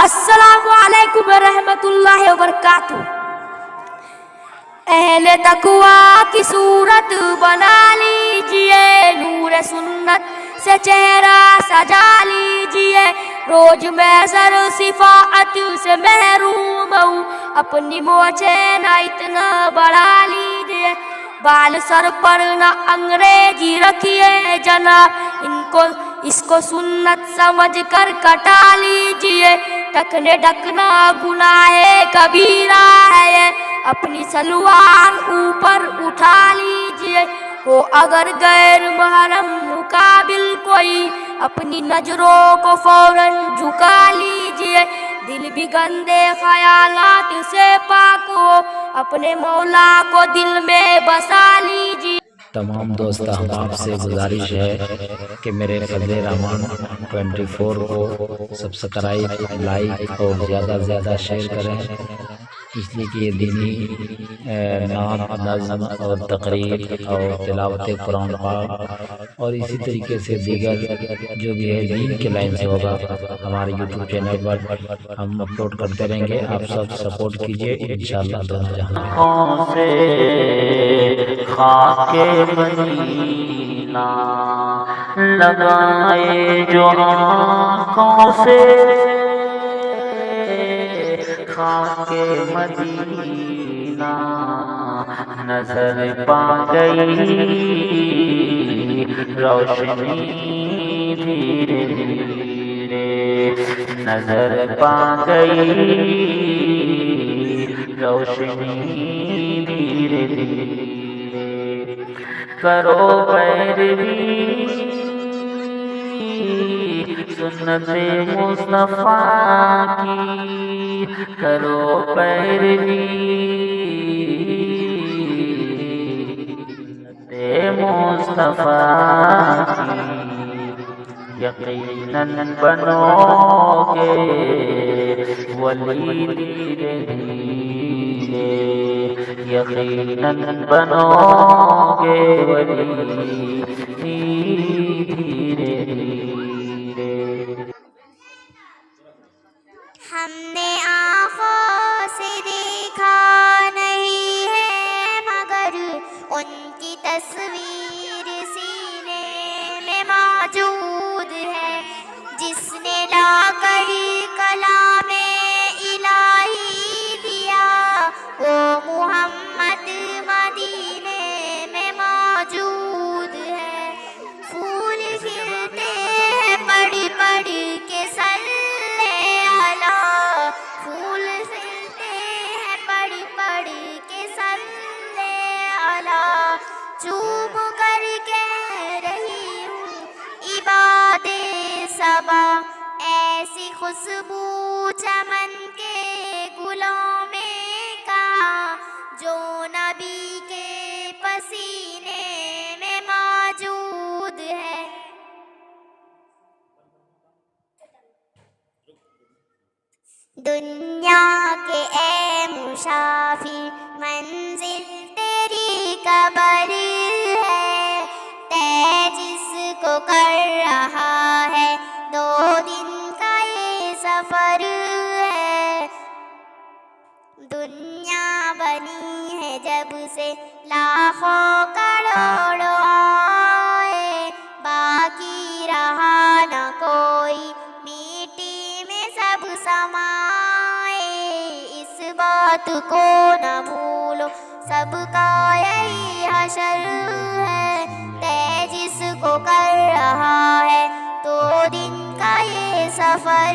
السلام علیکم ورحمۃ اللہ وبرکاتہ۔ اہل تقویٰ کی صورت بنا لیجئے، نور سنت سے چہرہ سجا لیجئے، روز میں سر صفات سے محروم ہوں، اپنی موچے نہ اتنا بڑھا لیجئے، بال سر پر نہ انگریزی رکھیے جناب، اس کو سنت سمجھ کر کٹا لیجئے، ڈھکنے ڈھکنا گناہ کبیرہ ہے، اپنی سلوار اوپر اٹھا لیجئے، ہو اگر غیر محرم مقابل کوئی، اپنی نظروں کو فوراً جھکا لیجئے، دل بھی گندے خیالات سے پاک ہو، اپنے مولا کو دل میں بسا لیجئے۔ تمام دوست احباب سے گزارش ہے کہ میرے فضل رحمان 24 کو سبسکرائب، لائک اور زیادہ سے زیادہ شیئر کریں، اس لیے کہ یہ دینی نعت، نظم اور تقریر اور تلاوت قرآن پاک اور اسی طریقے سے دیگر جو بھی ہے دین کے لائن سے ہوگا ہمارے یوٹیوب چینل پر ہم اپلوڈ کرتے رہیں گے۔ آپ سب سپورٹ کیجئے، انشاءاللہ دونوں جہاں سے خاک مدینہ لگائے جو آنکھوں سے خاک مدینہ نظر پا گئی، روشنی دھیرے دھیرے نظر پا گئی، روشنی دھیرے دھیرے کرو پیروی سنت مصطفیٰ کی، کرو پیروی سنت مصطفیٰ کی، یقیناً بنو گے ولی دھیرے دھیرے، یقیناً بنو گے ولی دھیرے دھیرے۔ ہم نے آنکھوں سے دیکھا نہیں ہے مگر ان کی تصویر سینے میں موجود ہے، جس نے لا کر کلام الہی دیا وہ محمد مدینے میں موجود ہے، پھول کھلتے ہیں پڑھ پڑھ کے صلی اللہ، پھول کھلتے ہیں پڑھ پڑھ کے صلی اللہ، چوم کر کہہ رہی ہوں عباد صبا، ایسی خوشبو چمن کے گلوں میں کہاں جو نبی کے پسینے میں موجود ہے۔ دنیا کے اے مسافر منزل تیری قبر ہے، تے جس کو کر رہا ہے 2 دن کا یہ سفر ہے، دنیا بنی ہے جب سے لاکھوں کروڑوں آئے، باقی رہا نہ کوئی مٹی میں سب سمائے، اس بات کو نہ بھولو سب کا یہی حشر ہے، تے جس کو کر رہا ہے 2 دن کا یہ سفر